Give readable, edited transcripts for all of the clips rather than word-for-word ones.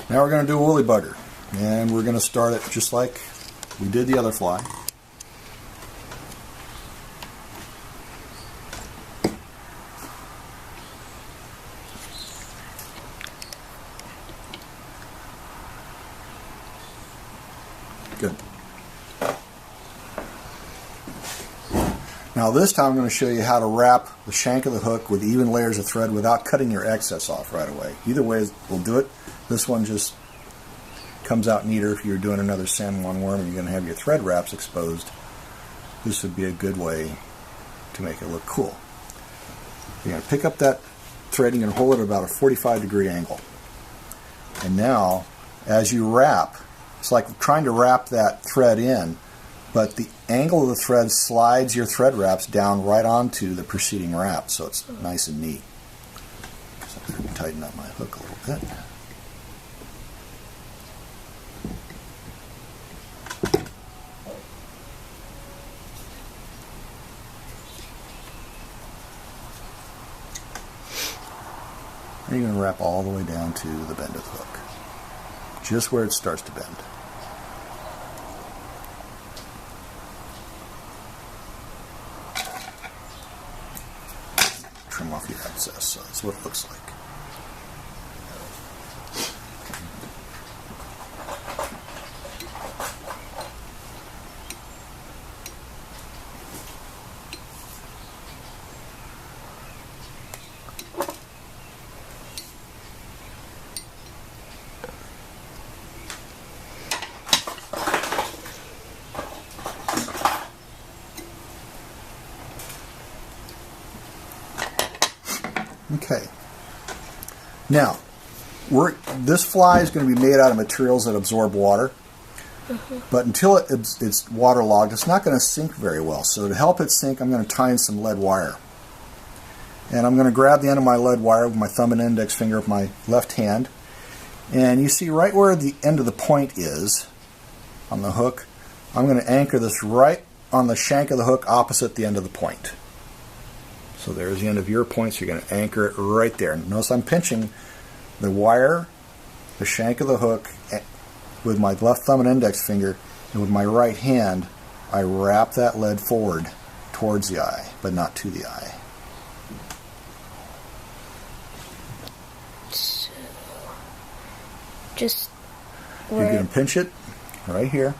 Now we're going to do a woolly bugger, and we're going to start it just like we did the other fly. Good. Now this time I'm going to show you how to wrap the shank of the hook with even layers of thread without cutting your excess off right away. Either way will do it. This one just comes out neater if you're doing another San Juan worm and you're going to have your thread wraps exposed. This would be a good way to make it look cool. You're going to pick up that thread and you're going to hold it at about a 45-degree angle. And now, as you wrap, it's like trying to wrap that thread in, but the angle of the thread slides your thread wraps down right onto the preceding wrap, so it's nice and neat. So I'm going to tighten up my hook a little bit. And you're going to wrap all the way down to the bend of the hook, just where it starts to bend. Trim off your excess, so that's what it looks like. Okay. Now, this fly is going to be made out of materials that absorb water, but until it's waterlogged, it's not going to sink very well. So to help it sink, I'm going to tie in some lead wire. And I'm going to grab the end of my lead wire with my thumb and index finger of my left hand. And you see right where the end of the point is on the hook, I'm going to anchor this right on the shank of the hook opposite the end of the point. So there's the end of your point, so you're going to anchor it right there. Notice I'm pinching the wire, the shank of the hook, with my left thumb and index finger, and with my right hand, I wrap that lead forward towards the eye, but not to the eye. So, just you're going to pinch it right here,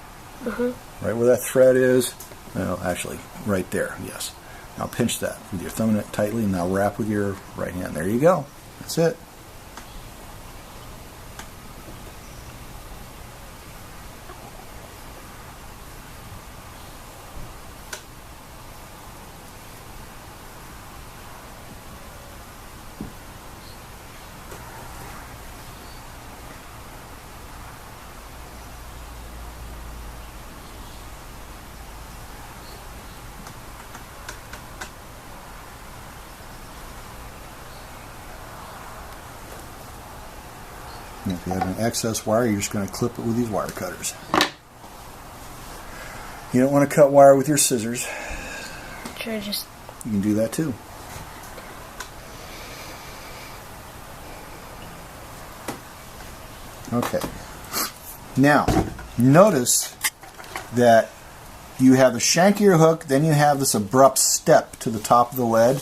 right where that thread is. No, actually, right there, yes. Now pinch that with your thumb tightly, and now wrap with your right hand. There you go. That's it. And if you have an excess wire, you're just going to clip it with these wire cutters. You don't want to cut wire with your scissors. Sure, You can do that too. Okay. Now, notice that you have the shank of your hook, then you have this abrupt step to the top of the lead,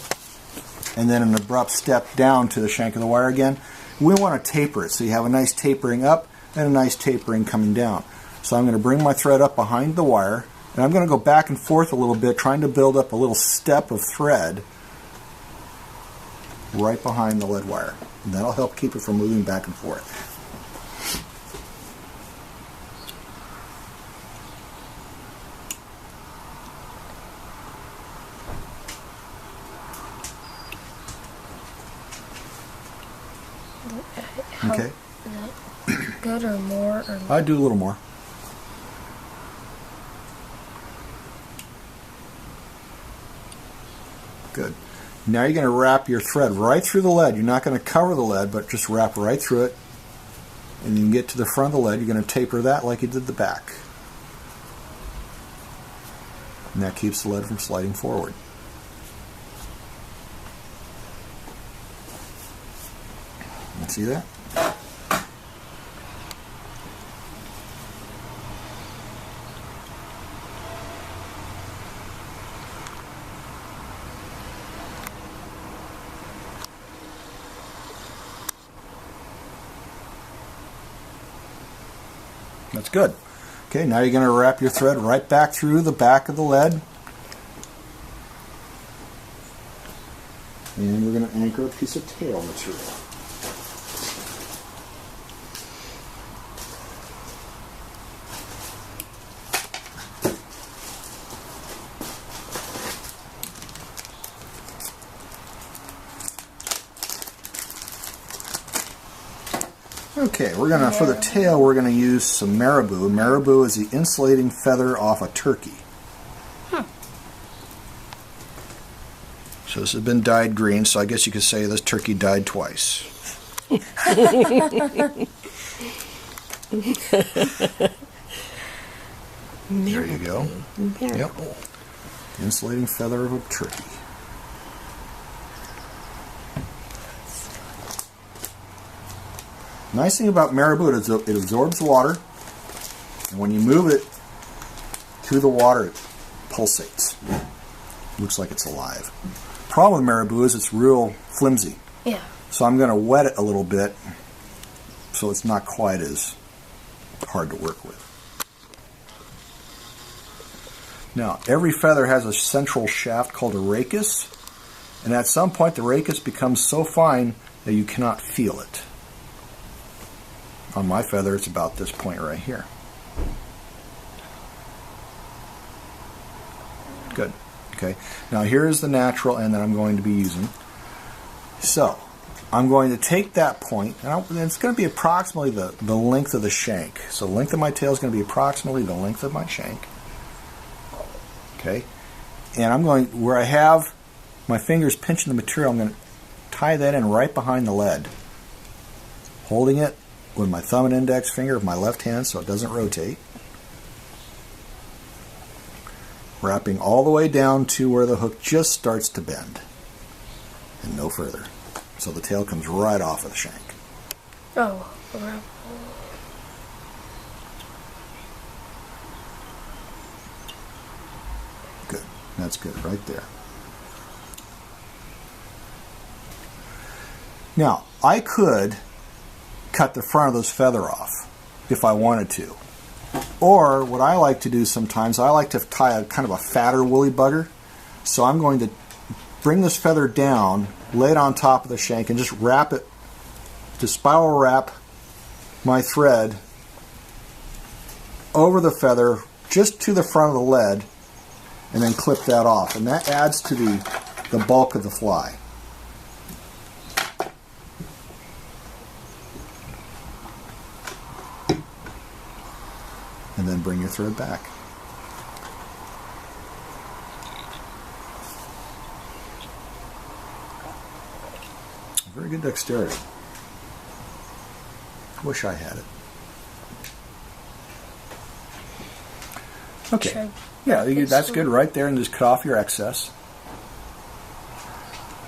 and then an abrupt step down to the shank of the wire again. We want to taper it, so you have a nice tapering up and a nice tapering coming down. So I'm going to bring my thread up behind the wire, and I'm going to go back and forth a little bit, trying to build up a little step of thread right behind the lead wire. And that'll help keep it from moving back and forth. Okay. Good or more? Or I'd do a little more. Good. Now you're going to wrap your thread right through the lead. You're not going to cover the lead, but just wrap right through it. And you can get to the front of the lead. You're going to taper that like you did the back. And that keeps the lead from sliding forward. See that? That's good. Okay, now you're going to wrap your thread right back through the back of the lead. And we're going to anchor a piece of tail material. Okay, for the tail, we're gonna use some marabou. Marabou is the insulating feather off a turkey. So this has been dyed green, so I guess you could say this turkey died twice. There you go. Yep. Insulating feather of a turkey. Nice thing about marabou is it absorbs water, and when you move it through the water, it pulsates. Looks like it's alive. Problem with marabou is it's real flimsy. Yeah. So I'm going to wet it a little bit so it's not quite as hard to work with. Now, every feather has a central shaft called a rachis, and at some point the rachis becomes so fine that you cannot feel it. On my feather, it's about this point right here. Good. Okay. Now here's the natural end that I'm going to be using. So I'm going to take that point, and it's going to be approximately the length of the shank. So the length of my tail is going to be approximately the length of my shank. Okay. And I'm going, where I have my fingers pinching the material, I'm going to tie that in right behind the lead, holding it with my thumb and index finger of my left hand so it doesn't rotate. Wrapping all the way down to where the hook just starts to bend and no further. So the tail comes right off of the shank. Oh, wrap. Good. That's good right there. Now, I could cut the front of this feather off if I wanted to. Or what I like to do sometimes, I like to tie a kind of a fatter woolly bugger. So I'm going to bring this feather down, lay it on top of the shank, and just wrap it, to spiral wrap my thread over the feather just to the front of the lead, and then clip that off. And that adds to the bulk of the fly. And then bring your thread back. Very good dexterity. Wish I had it. Okay. Yeah, that's good right there, and just cut off your excess.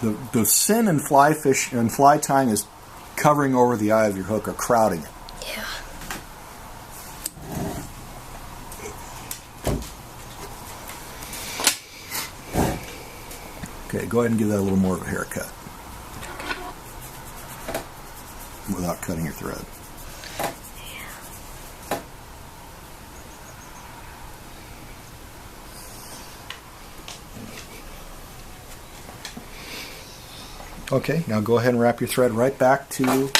The sin in fly fish and fly tying is covering over the eye of your hook or crowding it. Yeah. Okay, go ahead and give that a little more of a haircut without cutting your thread. Okay, now go ahead and wrap your thread right back to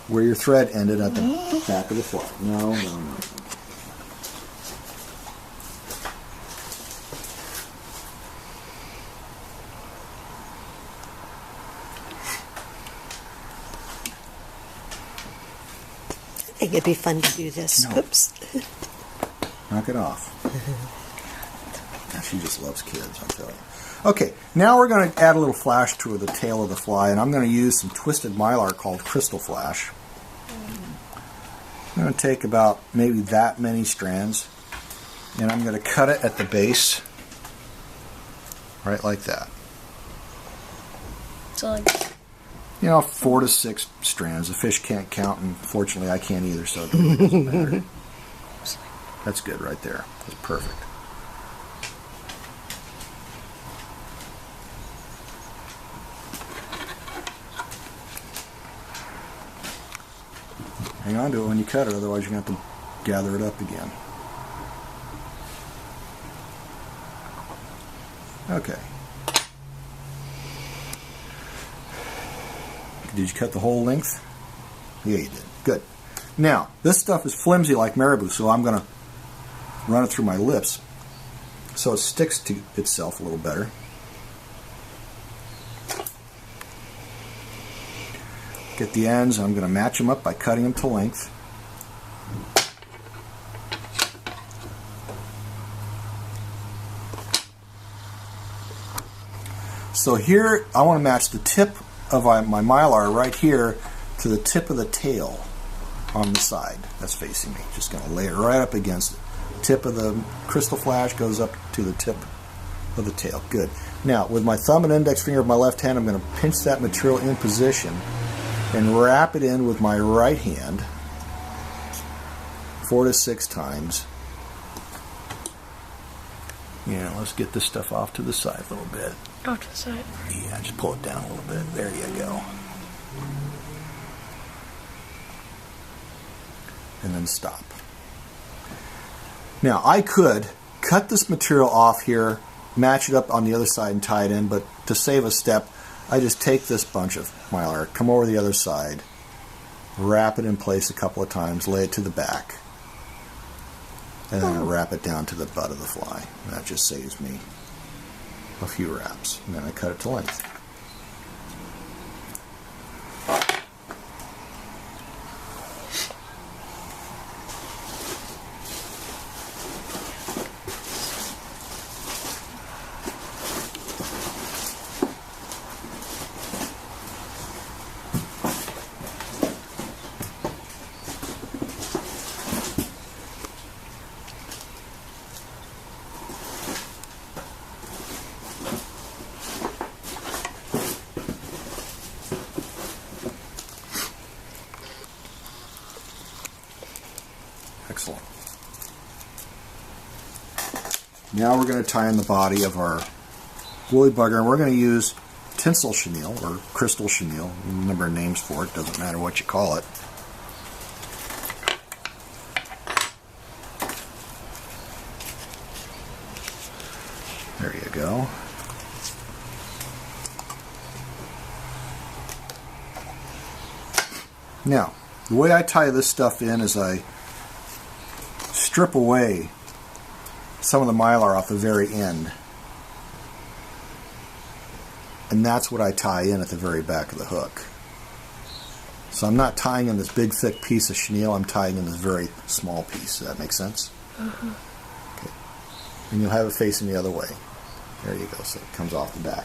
where your thread ended at the back of the fly. No. I think it'd be fun to do this. No. Oops. Knock it off. She just loves kids, I'll tell you. Okay, now we're going to add a little flash to the tail of the fly, and I'm going to use some twisted mylar called Crystal Flash. I'm going to take about maybe that many strands, and I'm going to cut it at the base, right like that. So like, 4 to 6 strands. The fish can't count, and fortunately I can't either, so it really doesn't matter. That's good right there. That's perfect. Hang on to it when you cut it, otherwise you're going to have to gather it up again. Okay. Did you cut the whole length? Yeah, you did. Good. Now, this stuff is flimsy like marabou, so I'm going to run it through my lips so it sticks to itself a little better. Get the ends, I'm going to match them up by cutting them to length. So here, I want to match the tip of my mylar right here to the tip of the tail on the side that's facing me. Just going to lay it right up against it. Tip of the crystal flash goes up to the tip of the tail. Good. Now, with my thumb and index finger of my left hand, I'm going to pinch that material in position and wrap it in with my right hand 4 to 6 times. Yeah, let's get this stuff off to the side a little bit. Off to the side. Yeah, just pull it down a little bit. There you go. And then stop. Now, I could cut this material off here, match it up on the other side and tie it in, but to save a step, I just take this bunch of mylar, come over the other side, wrap it in place a couple of times, lay it to the back, and then I wrap it down to the butt of the fly. And that just saves me a few wraps. And then I cut it to length. Excellent. Now we're going to tie in the body of our woolly bugger, and we're going to use tinsel chenille or crystal chenille. A number of names for it, doesn't matter what you call it. There you go. Now, the way I tie this stuff in is I strip away some of the mylar off the very end, and that's what I tie in at the very back of the hook. So I'm not tying in this big thick piece of chenille, I'm tying in this very small piece. Does that make sense? Okay. And you'll have it facing the other way. There you go, so it comes off the back.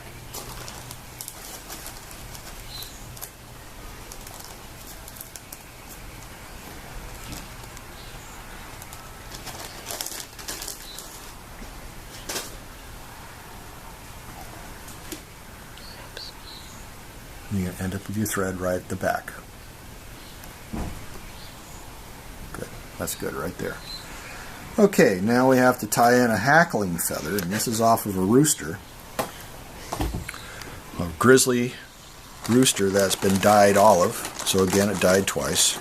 You're going to end up with your thread right at the back. Good. That's good right there. Okay, now we have to tie in a hackling feather, and this is off of a rooster. A grizzly rooster that's been dyed olive. So again, it dyed twice.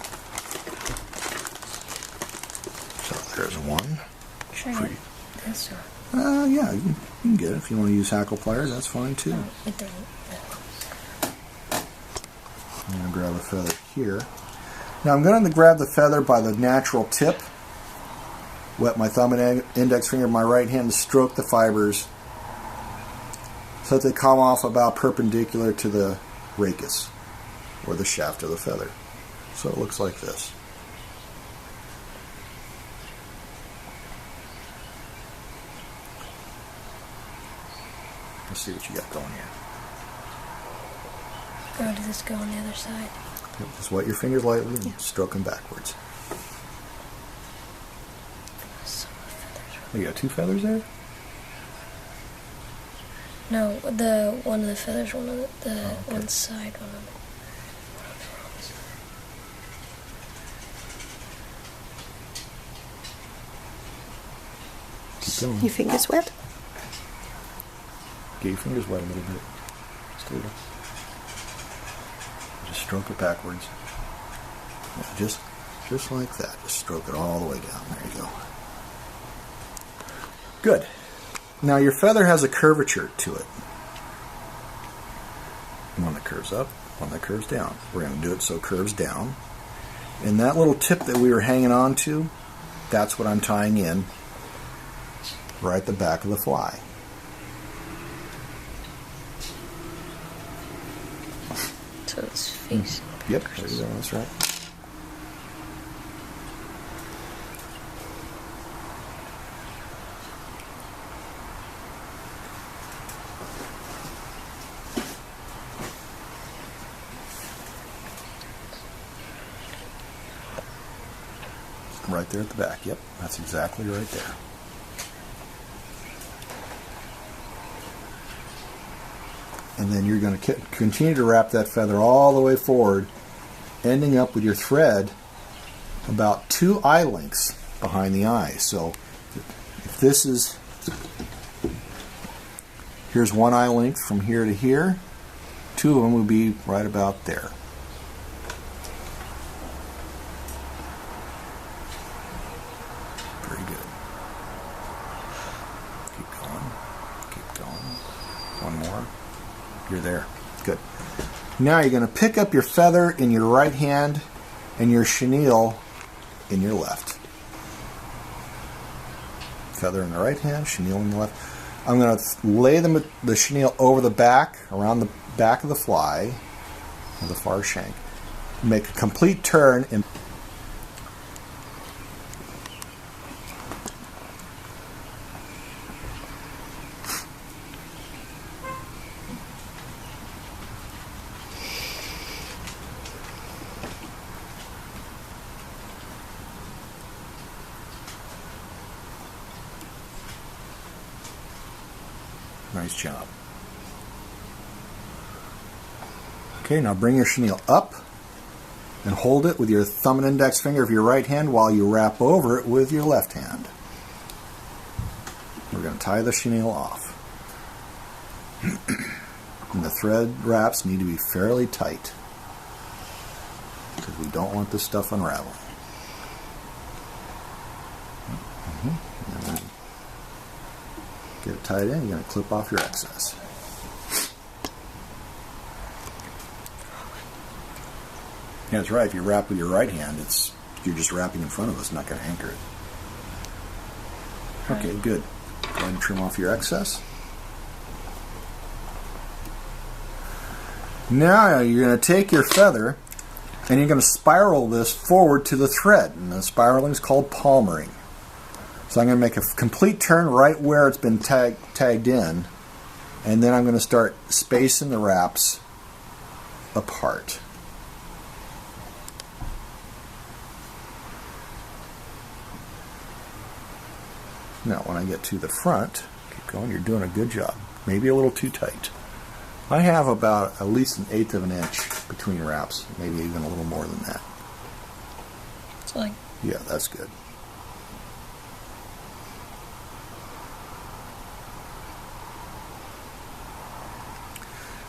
So there's one. Try this one. Yeah, you can get it. If you want to use hackle pliers, that's fine too. It doesn't. I'm going to grab a feather here. Now I'm going to grab the feather by the natural tip, wet my thumb and index finger of my right hand, and stroke the fibers so that they come off about perpendicular to the rachis, or the shaft of the feather. So it looks like this. Let's see what you got going here. Or does this go on the other side? Yep, just wet your fingers lightly and stroke them backwards. Oh, you got 2 feathers there? No, one of the feathers, one of the one side, one of the. Keep going. Your fingers wet? Get your fingers wet a little bit. Just a little. Just stroke it backwards. Yeah, just Just like that. Just stroke it all the way down. There you go. Good. Now your feather has a curvature to it. One that curves up, one that curves down. We're going to do it so it curves down. And that little tip that we were hanging on to, that's what I'm tying in right at the back of the fly. So it's facing. Yep, there you go, that's right. Right there at the back, yep, that's exactly right there. And then you're going to continue to wrap that feather all the way forward, ending up with your thread about 2 eye lengths behind the eye. So if this is, here's 1 eye length from here to here, 2 of them would be right about there. Very good. Keep going, keep going. One more. You're there. Good. Now you're going to pick up your feather in your right hand and your chenille in your left. Feather in the right hand, chenille in the left. I'm going to lay the chenille over the back, around the back of the fly, or the far shank. Make a complete turn and nice job. Okay, now bring your chenille up and hold it with your thumb and index finger of your right hand while you wrap over it with your left hand. We're going to tie the chenille off. And the thread wraps need to be fairly tight because we don't want this stuff unraveling. And then get it tied in, you're going to clip off your excess. Yeah, that's right. If you wrap with your right hand, you're just wrapping in front of us, not going to anchor it. Okay, good. Go ahead and trim off your excess. Now you're going to take your feather and you're going to spiral this forward to the thread. And the spiraling is called palmering. So I'm going to make a complete turn right where it's been tagged in, and then I'm going to start spacing the wraps apart. Now when I get to the front, keep going, you're doing a good job. Maybe a little too tight. I have about at least 1/8 of an inch between wraps, maybe even a little more than that. It's like, yeah, that's good.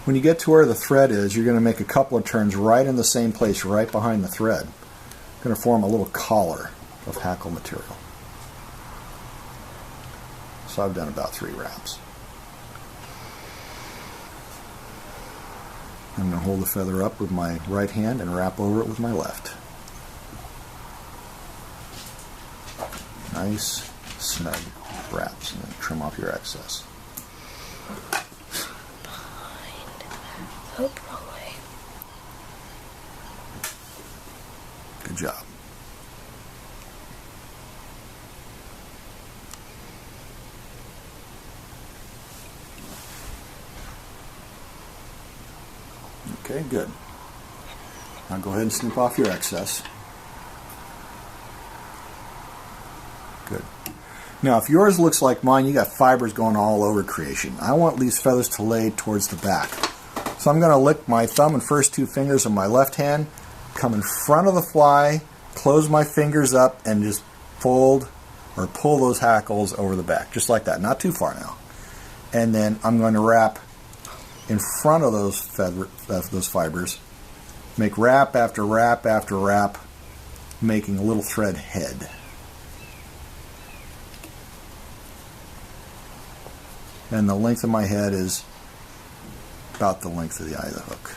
When you get to where the thread is, you're going to make a couple of turns right in the same place, right behind the thread. You're going to form a little collar of hackle material. So I've done about 3 wraps. I'm going to hold the feather up with my right hand and wrap over it with my left. Nice, snug wraps, and then trim off your excess. oh, wrong way. Good job. Okay, good. Now go ahead and snip off your excess. Good. Now if yours looks like mine, you got fibers going all over creation. I want these feathers to lay towards the back. So I'm going to lick my thumb and first 2 fingers of my left hand, come in front of the fly, close my fingers up, and just fold or pull those hackles over the back, just like that. Not too far now. And then I'm going to wrap in front of those fibers, make wrap after wrap after wrap making a little thread head. And the length of my head is about the length of the eye of the hook.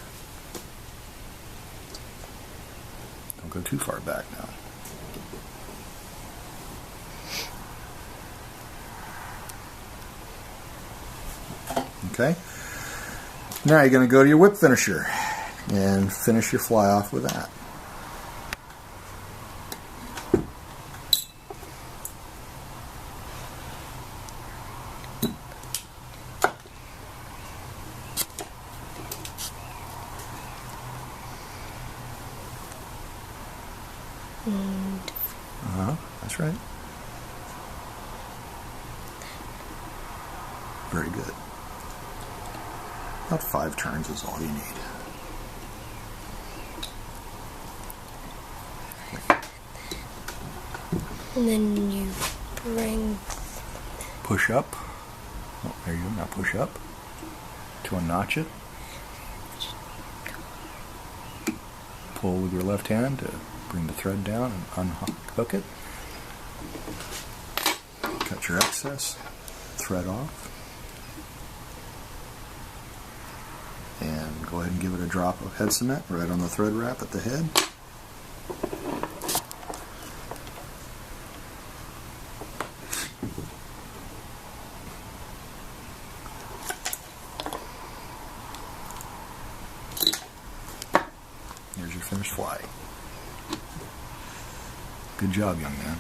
Don't go too far back now. Okay. Now you're going to go to your whip finisher and finish your fly off with that. That's right. Very good. About 5 turns is all you need. And then you bring... Push up. Oh, there you go. Now push up to unnotch it. Pull with your left hand to bring the thread down and unhook it. Cut your excess thread off. And go ahead and give it a drop of head cement right on the thread wrap at the head. Here's your finished fly. Good job, young man.